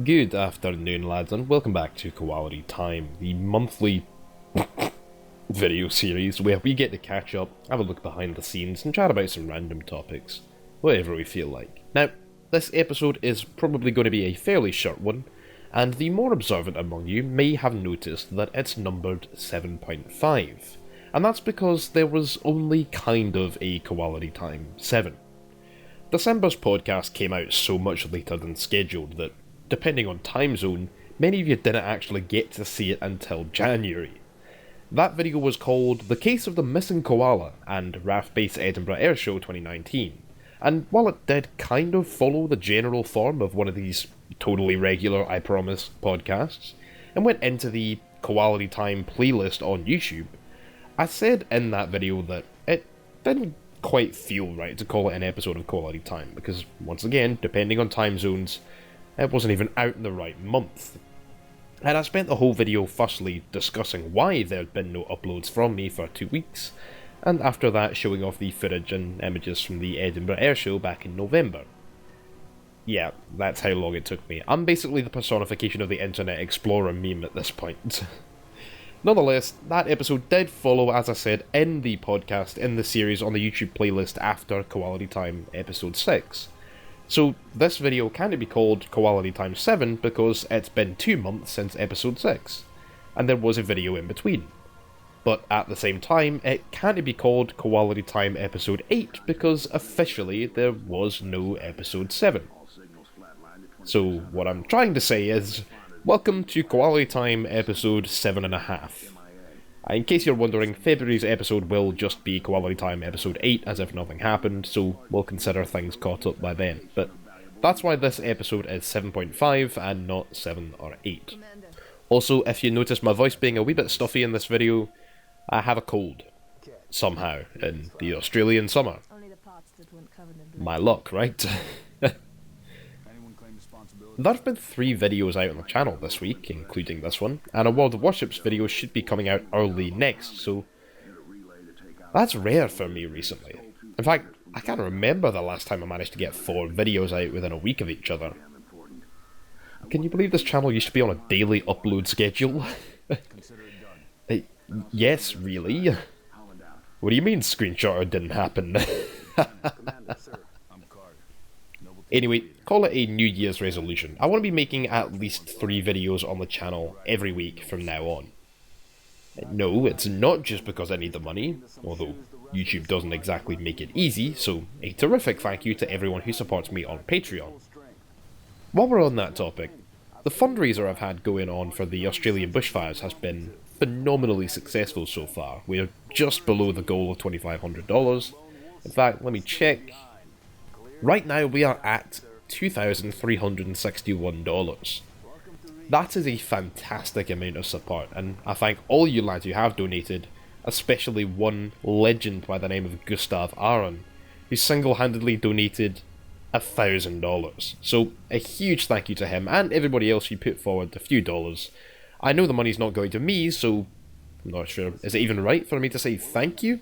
Good afternoon, lads, and welcome back to Koality Time, the monthly video series where we get to catch up, have a look behind the scenes, and chat about some random topics, whatever we feel like. Now, this episode is probably going to be a fairly short one, and the more observant among you may have noticed that it's numbered 7.5, and that's because there was only kind of a Koality Time 7. December's podcast came out so much later than scheduled that, depending on time zone, many of you didn't actually get to see it until January. That video was called The Case of the Missing Koala and RAF-based Edinburgh Airshow 2019, and while it did kind of follow the general form of one of these totally regular, I promise, podcasts, and went into the Koality Time playlist on YouTube, I said in that video that it didn't quite feel right to call it an episode of Koality Time, because once again, depending on time zones, it wasn't even out in the right month. And I spent the whole video firstly discussing why there had been no uploads from me for 2 weeks, and after that showing off the footage and images from the Edinburgh Airshow back in November. Yeah, that's how long it took me. I'm basically the personification of the Internet Explorer meme at this point. Nonetheless, that episode did follow, as I said, in the podcast in the series on the YouTube playlist after Koality Time episode 6. So this video can't be called Koality Time 7 because it's been 2 months since episode 6, and there was a video in between. But at the same time, it can't be called Koality Time episode 8 because officially there was no episode 7. So what I'm trying to say is, welcome to Koality Time episode 7.5. In case you're wondering, February's episode will just be Koality Time episode 8 as if nothing happened, so we'll consider things caught up by then. But that's why this episode is 7.5 and not 7 or 8. Also, if you notice my voice being a wee bit stuffy in this video, I have a cold. Somehow, in the Australian summer. My luck, right? There have been 3 videos out on the channel this week, including this one, and a World of Warships video should be coming out early next, so that's rare for me recently. In fact, I can't remember the last time I managed to get 4 videos out within a week of each other. Can you believe this channel used to be on a daily upload schedule? Yes, really? What do you mean screenshotter didn't happen? Anyway, call it a New Year's resolution. I want to be making at least 3 videos on the channel every week from now on. No, it's not just because I need the money, although YouTube doesn't exactly make it easy, so a terrific thank you to everyone who supports me on Patreon. While we're on that topic, the fundraiser I've had going on for the Australian bushfires has been phenomenally successful so far. We're just below the goal of $2,500. In fact, let me check. Right now we are at $2,361. That is a fantastic amount of support, and I thank all you lads who have donated, especially one legend by the name of Gustav Aron, who single-handedly donated $1,000. So a huge thank you to him and everybody else who put forward a few dollars. I know the money's not going to me, so I'm not sure. Is it even right for me to say thank you?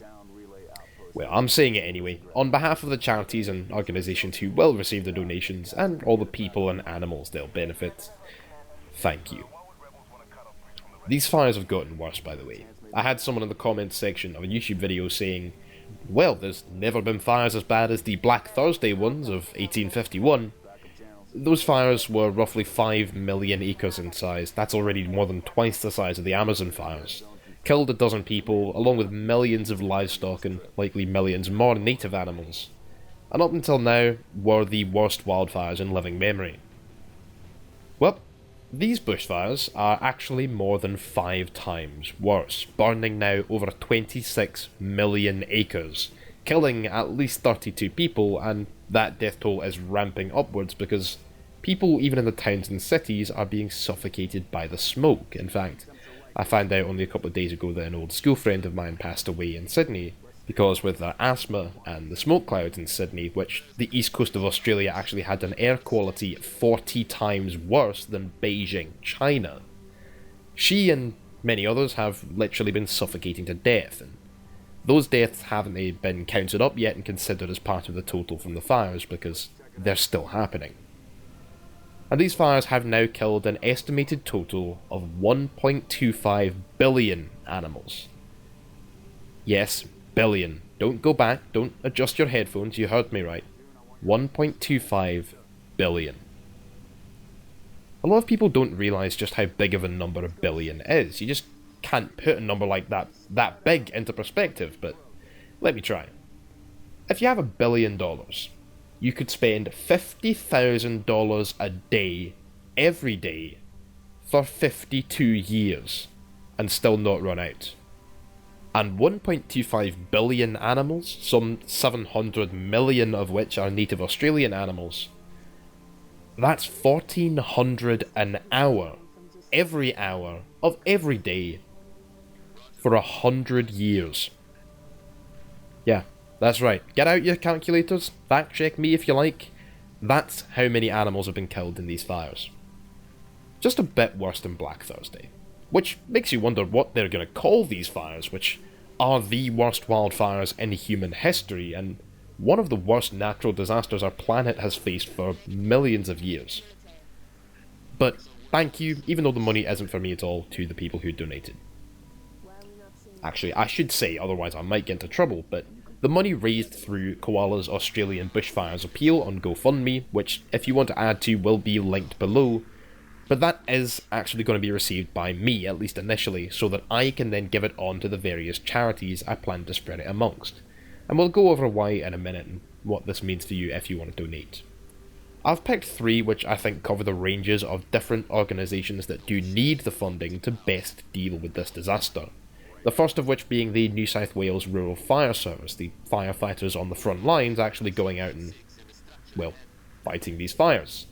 Well, I'm saying it anyway, on behalf of the charities and organisations who will receive the donations, and all the people and animals they'll benefit, thank you. These fires have gotten worse, by the way. I had someone in the comments section of a YouTube video saying, well, there's never been fires as bad as the Black Thursday ones of 1851. Those fires were roughly 5 million acres in size. That's already more than twice the size of the Amazon fires. Killed a dozen people, along with millions of livestock and likely millions more native animals. And up until now, were the worst wildfires in living memory. Well, these bushfires are actually more than 5 times worse, burning now over 26 million acres, killing at least 32 people, and that death toll is ramping upwards because people even in the towns and cities are being suffocated by the smoke. In fact, I found out only a couple of days ago that an old school friend of mine passed away in Sydney because with their asthma and the smoke clouds in Sydney, which the east coast of Australia actually had an air quality 40 times worse than Beijing, China. She and many others have literally been suffocating to death, and those deaths haven't been counted up yet and considered as part of the total from the fires because they're still happening. And these fires have now killed an estimated total of 1.25 billion animals. Yes, billion. Don't go back, don't adjust your headphones, you heard me right. 1.25 billion. A lot of people don't realise just how big of a number a billion is. You just can't put a number like that big into perspective, but let me try. If you have $1 billion, you could spend $50,000 a day, every day, for 52 years, and still not run out. And 1.25 billion animals, some 700 million of which are native Australian animals, that's 1,400 an hour, every hour of every day, for 100 years. Yeah, that's right. Get out your calculators, fact check me if you like. That's how many animals have been killed in these fires. Just a bit worse than Black Thursday. Which makes you wonder what they're going to call these fires, which are the worst wildfires in human history, and one of the worst natural disasters our planet has faced for millions of years. But thank you, even though the money isn't for me at all, to the people who donated. Actually, I should say, otherwise I might get into trouble, but the money raised through Koala's Australian Bushfires appeal on GoFundMe, which if you want to add to will be linked below, but that is actually going to be received by me, at least initially, so that I can then give it on to the various charities I plan to spread it amongst. And we'll go over why in a minute and what this means to you if you want to donate. I've picked 3 which I think cover the ranges of different organisations that do need the funding to best deal with this disaster. The first of which being the New South Wales Rural Fire Service, the firefighters on the front lines actually going out and, well, fighting these fires.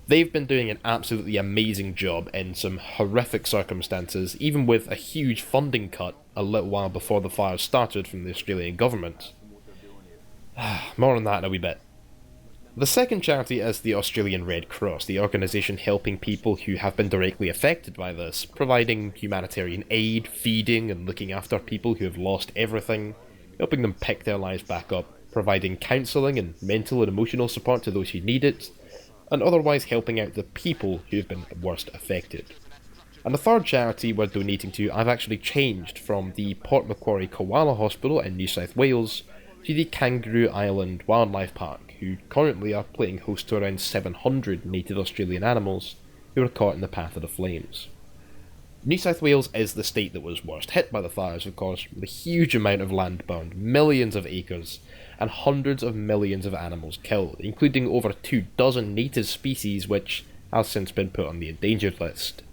They've been doing an absolutely amazing job in some horrific circumstances, even with a huge funding cut a little while before the fires started from the Australian government. More on that in a wee bit. The second charity is the Australian Red Cross, the organisation helping people who have been directly affected by this, providing humanitarian aid, feeding and looking after people who have lost everything, helping them pick their lives back up, providing counselling and mental and emotional support to those who need it, and otherwise helping out the people who have been worst affected. And the third charity we're donating to I've actually changed from the Port Macquarie Koala Hospital in New South Wales to the Kangaroo Island Wildlife Park, who currently are playing host to around 700 native Australian animals who were caught in the path of the flames. New South Wales is the state that was worst hit by the fires, of course, with a huge amount of land burned, millions of acres, and hundreds of millions of animals killed, including over 24 native species which have since been put on the endangered list.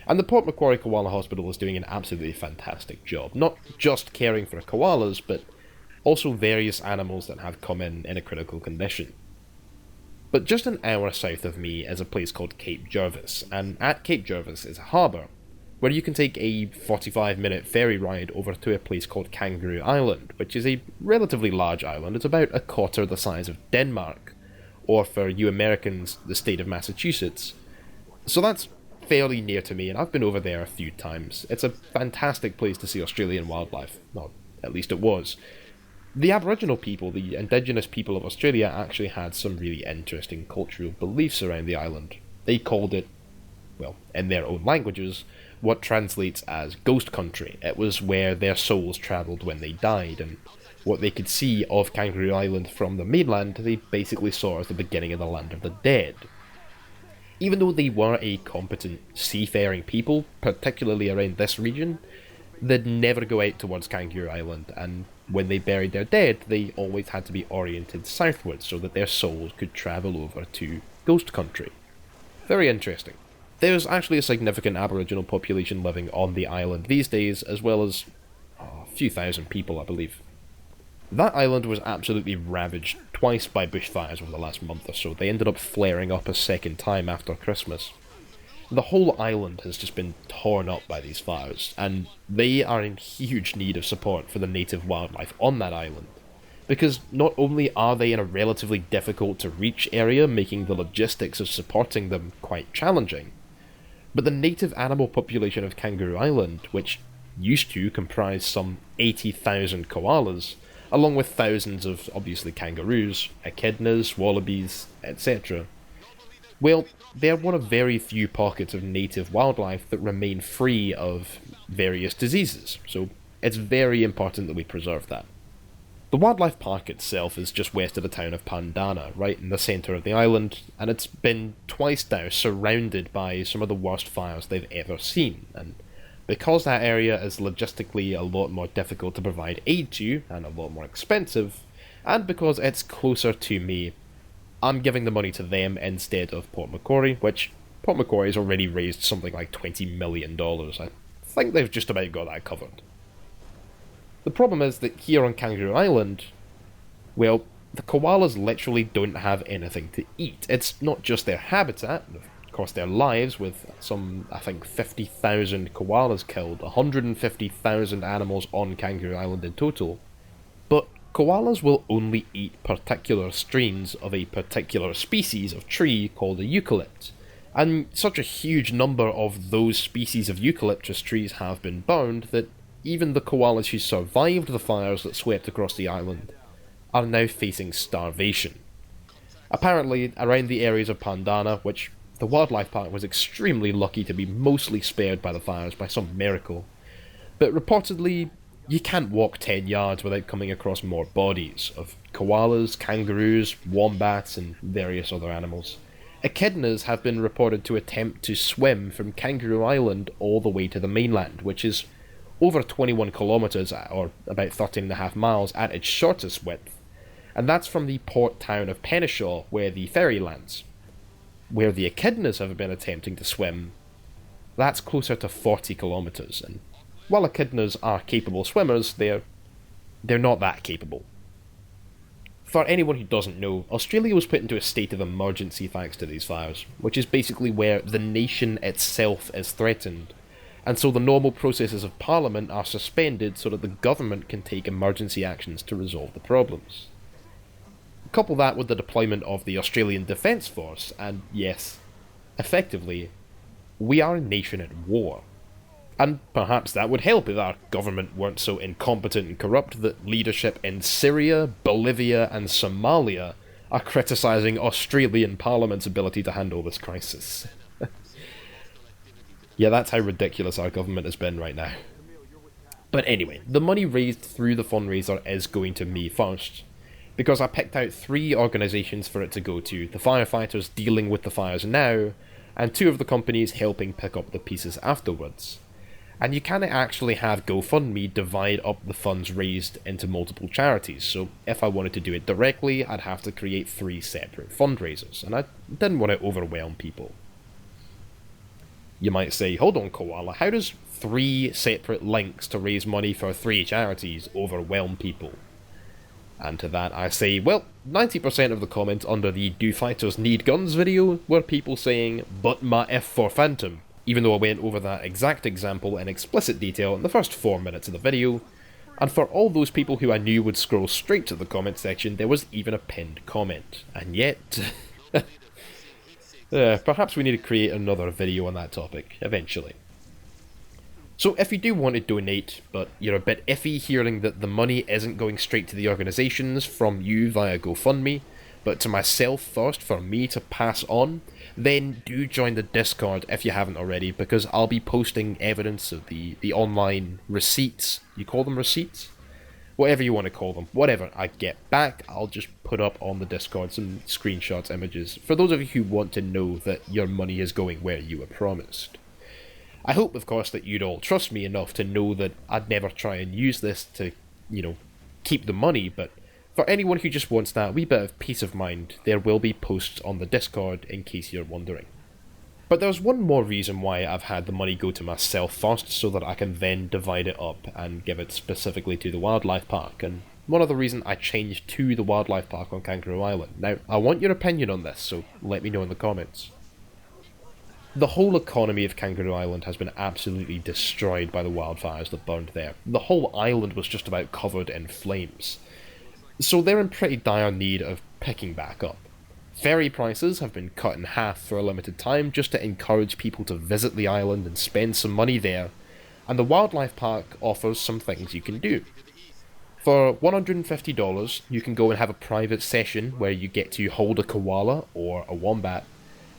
And the Port Macquarie Koala Hospital is doing an absolutely fantastic job, not just caring for koalas, but also various animals that have come in a critical condition. But just an hour south of me is a place called Cape Jervis, and at Cape Jervis is a harbour, where you can take a 45-minute ferry ride over to a place called Kangaroo Island, which is a relatively large island. It's about a quarter the size of Denmark, or for you Americans, the state of Massachusetts. So that's fairly near to me, and I've been over there a few times. It's a fantastic place to see Australian wildlife, well, at least it was. The Aboriginal people, the indigenous people of Australia, actually had some really interesting cultural beliefs around the island. They called it, well, in their own languages, what translates as ghost country. It was where their souls travelled when they died, and what they could see of Kangaroo Island from the mainland, they basically saw as the beginning of the land of the dead. Even though they were a competent seafaring people, particularly around this region, they'd never go out towards Kangaroo Island, and when they buried their dead, they always had to be oriented southwards so that their souls could travel over to ghost country. Very interesting. There's actually a significant Aboriginal population living on the island these days, as well as a few thousand people, I believe. That island was absolutely ravaged twice by bushfires over the last month or so. They ended up flaring up a second time after Christmas. The whole island has just been torn up by these fires, and they are in huge need of support for the native wildlife on that island. Because not only are they in a relatively difficult to reach area, making the logistics of supporting them quite challenging, but the native animal population of Kangaroo Island, which used to comprise some 80,000 koalas, along with thousands of, obviously, kangaroos, echidnas, wallabies, etc., Well, they're one of very few pockets of native wildlife that remain free of various diseases, so it's very important that we preserve that. The wildlife park itself is just west of the town of Pandana, right in the centre of the island, and it's been twice now surrounded by some of the worst fires they've ever seen, and because that area is logistically a lot more difficult to provide aid to, and a lot more expensive, and because it's closer to me, I'm giving the money to them instead of Port Macquarie, which Port Macquarie has already raised something like $20 million. I think they've just about got that covered. The problem is that here on Kangaroo Island, well, the koalas literally don't have anything to eat. It's not just their habitat, of course their lives, with some, I think, 50,000 koalas killed, 150,000 animals on Kangaroo Island in total, but koalas will only eat particular strains of a particular species of tree called a eucalypt, and such a huge number of those species of eucalyptus trees have been burned that even the koalas who survived the fires that swept across the island are now facing starvation. Apparently, around the areas of Pandana, which the wildlife park was extremely lucky to be mostly spared by the fires by some miracle, but reportedly, you can't walk 10 yards without coming across more bodies of koalas, kangaroos, wombats, and various other animals. Echidnas have been reported to attempt to swim from Kangaroo Island all the way to the mainland, which is over 21 kilometres, or about 13.5 miles, at its shortest width, and that's from the port town of Penishaw, where the ferry lands. Where the echidnas have been attempting to swim, that's closer to 40 kilometres, and while echidnas are capable swimmers, they're not that capable. For anyone who doesn't know, Australia was put into a state of emergency thanks to these fires, which is basically where the nation itself is threatened, and so the normal processes of Parliament are suspended so that the government can take emergency actions to resolve the problems. Couple that with the deployment of the Australian Defence Force, and yes, effectively, we are a nation at war. And perhaps that would help if our government weren't so incompetent and corrupt that leadership in Syria, Bolivia, and Somalia are criticising Australian Parliament's ability to handle this crisis. Yeah, that's how ridiculous our government has been right now. But anyway, the money raised through the fundraiser is going to me first, because I picked out 3 organisations for it to go to: the firefighters dealing with the fires now, and 2 of the companies helping pick up the pieces afterwards. And you can't actually have GoFundMe divide up the funds raised into multiple charities, so if I wanted to do it directly, I'd have to create 3 separate fundraisers, and I didn't want to overwhelm people. You might say, hold on Koala, how does 3 separate links to raise money for 3 charities overwhelm people? And to that I say, well, 90% of the comments under the Do Fighters Need Guns video were people saying, but my F for Phantom, even though I went over that exact example in explicit detail in the first 4 minutes of the video, and for all those people who I knew would scroll straight to the comment section, there was even a pinned comment. And yet... perhaps we need to create another video on that topic, eventually. So if you do want to donate, but you're a bit iffy hearing that the money isn't going straight to the organisations from you via GoFundMe, but to myself first for me to pass on, then do join the Discord if you haven't already, because I'll be posting evidence of the online receipts. You call them receipts? Whatever you want to call them. Whatever I get back, I'll just put up on the Discord some screenshots, images, for those of you who want to know that your money is going where you were promised. I hope, of course, that you'd all trust me enough to know that I'd never try and use this to, keep the money, but for anyone who just wants that wee bit of peace of mind, there will be posts on the Discord in case you're wondering. But there's one more reason why I've had the money go to myself first, so that I can then divide it up and give it specifically to the wildlife park, and one other reason I changed to the wildlife park on Kangaroo Island. Now, I want your opinion on this, so let me know in the comments. The whole economy of Kangaroo Island has been absolutely destroyed by the wildfires that burned there. The whole island was just about covered in flames. So they're in pretty dire need of picking back up. Ferry prices have been cut in half for a limited time just to encourage people to visit the island and spend some money there, and the wildlife park offers some things you can do. For $150, you can go and have a private session where you get to hold a koala or a wombat,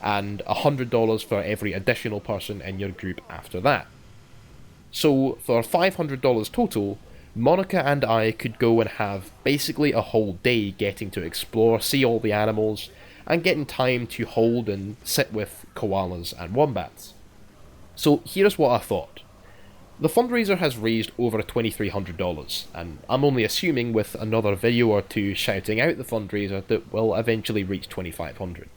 and $100 for every additional person in your group after that. So for $500 total, Monica and I could go and have basically a whole day getting to explore, see all the animals, and getting time to hold and sit with koalas and wombats. So here's what I thought. The fundraiser has raised over $2,300, and I'm only assuming with another video or two shouting out the fundraiser that will eventually reach $2,500,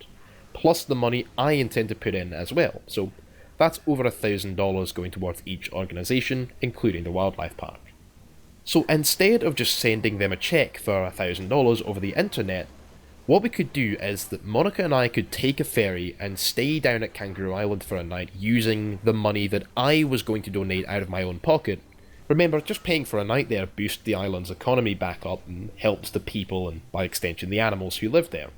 plus the money I intend to put in as well, so that's over $1,000 going towards each organisation, including the wildlife park. So instead of just sending them a cheque for $1,000 over the internet, what we could do is that Monica and I could take a ferry and stay down at Kangaroo Island for a night using the money that I was going to donate out of my own pocket. Remember, just paying for a night there boosts the island's economy back up and helps the people and, by extension, the animals who live there.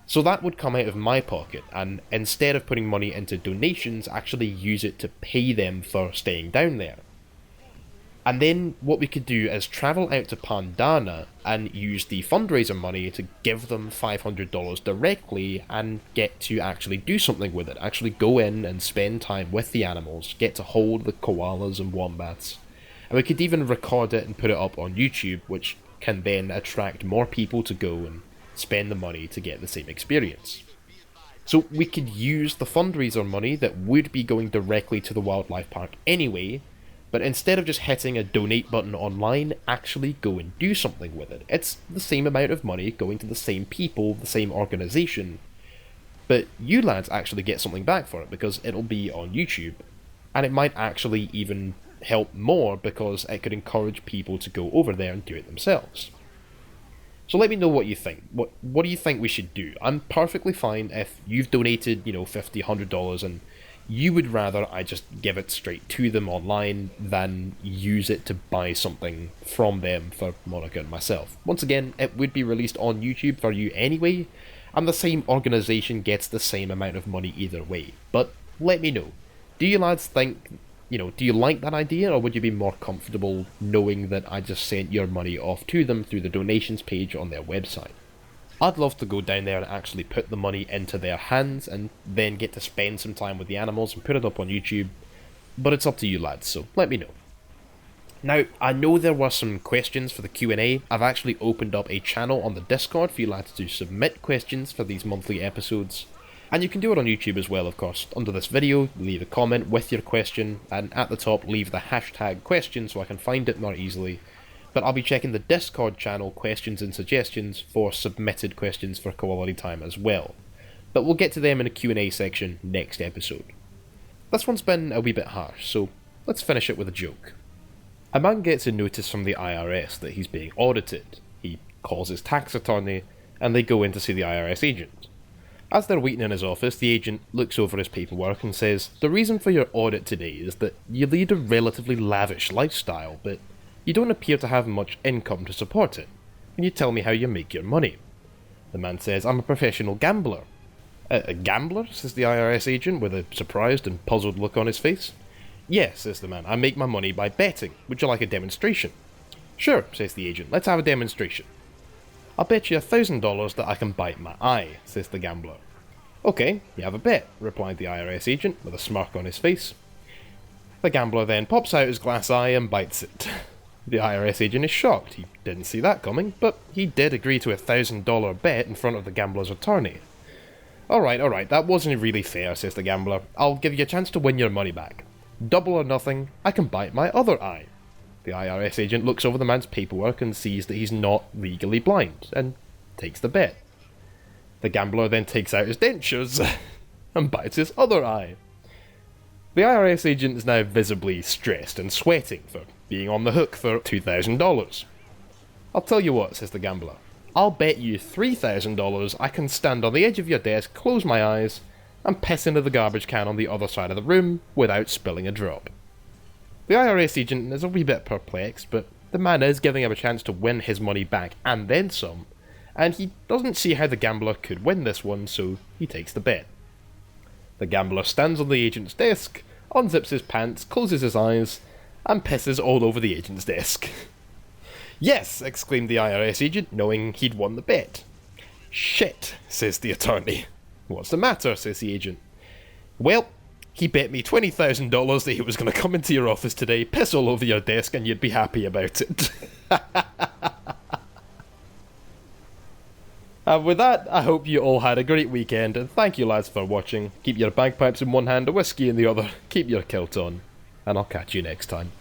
So that would come out of my pocket, and instead of putting money into donations, actually use it to pay them for staying down there. And then what we could do is travel out to Pandana and use the fundraiser money to give them $500 directly and get to actually do something with it. Actually go in and spend time with the animals, get to hold the koalas and wombats. And we could even record it and put it up on YouTube, which can then attract more people to go and spend the money to get the same experience. So we could use the fundraiser money that would be going directly to the wildlife park anyway, but instead of just hitting a donate button online, actually go and do something with it. It's the same amount of money going to the same people, the same organisation, but you lads actually get something back for it because it'll be on YouTube, and it might actually even help more because it could encourage people to go over there and do it themselves. So let me know what you think. What do you think we should do? I'm perfectly fine if you've donated, $50, $100 and you would rather I just give it straight to them online than use it to buy something from them for Monica and myself. Once again, it would be released on YouTube for you anyway, and the same organisation gets the same amount of money either way. But let me know. Do you lads think, do you like that idea, or would you be more comfortable knowing that I just sent your money off to them through the donations page on their website? I'd love to go down there and actually put the money into their hands and then get to spend some time with the animals and put it up on YouTube, but it's up to you lads, so let me know. Now, I know there were some questions for the Q&A. I've actually opened up a channel on the Discord for you lads to submit questions for these monthly episodes, and you can do it on YouTube as well, of course. Under this video, leave a comment with your question, and at the top leave the hashtag question so I can find it more easily. But I'll be checking the Discord channel questions and suggestions for submitted questions for Koality Time as well. But we'll get to them in a Q&A section next episode. This one's been a wee bit harsh, so let's finish it with a joke. A man gets a notice from the IRS that he's being audited. He calls his tax attorney, and they go in to see the IRS agent. As they're waiting in his office, the agent looks over his paperwork and says, "The reason for your audit today is that you lead a relatively lavish lifestyle, but you don't appear to have much income to support it. Can you tell me how you make your money?" The man says, "I'm a professional gambler." A gambler?" says the IRS agent with a surprised and puzzled look on his face. "Yes," says the man, "I make my money by betting. Would you like a demonstration?" "Sure," says the agent, "let's have a demonstration." "I'll bet you $1,000 that I can bite my eye," says the gambler. "Okay, you have a bet," replied the IRS agent with a smirk on his face. The gambler then pops out his glass eye and bites it. The IRS agent is shocked. He didn't see that coming, but he did agree to a $1,000 bet in front of the gambler's attorney. Alright, that wasn't really fair," says the gambler. "I'll give you a chance to win your money back. Double or nothing, I can bite my other eye." The IRS agent looks over the man's paperwork and sees that he's not legally blind, and takes the bet. The gambler then takes out his dentures and bites his other eye. The IRS agent is now visibly stressed and sweating for being on the hook for $2,000. "I'll tell you what," says the gambler. "I'll bet you $3,000 I can stand on the edge of your desk, close my eyes, and piss into the garbage can on the other side of the room without spilling a drop." The IRS agent is a wee bit perplexed, but the man is giving him a chance to win his money back and then some, and he doesn't see how the gambler could win this one, so he takes the bet. The gambler stands on the agent's desk, unzips his pants, closes his eyes, and pisses all over the agent's desk. "Yes!" exclaimed the IRS agent, knowing he'd won the bet. "Shit," says the attorney. What's the matter? Says the agent. Well, he bet me $20,000 that he was going to come into your office today, piss all over your desk, and you'd be happy about it. And with that, I hope you all had a great weekend, and thank you lads for watching. Keep your bagpipes in one hand, a whiskey in the other, keep your kilt on, and I'll catch you next time.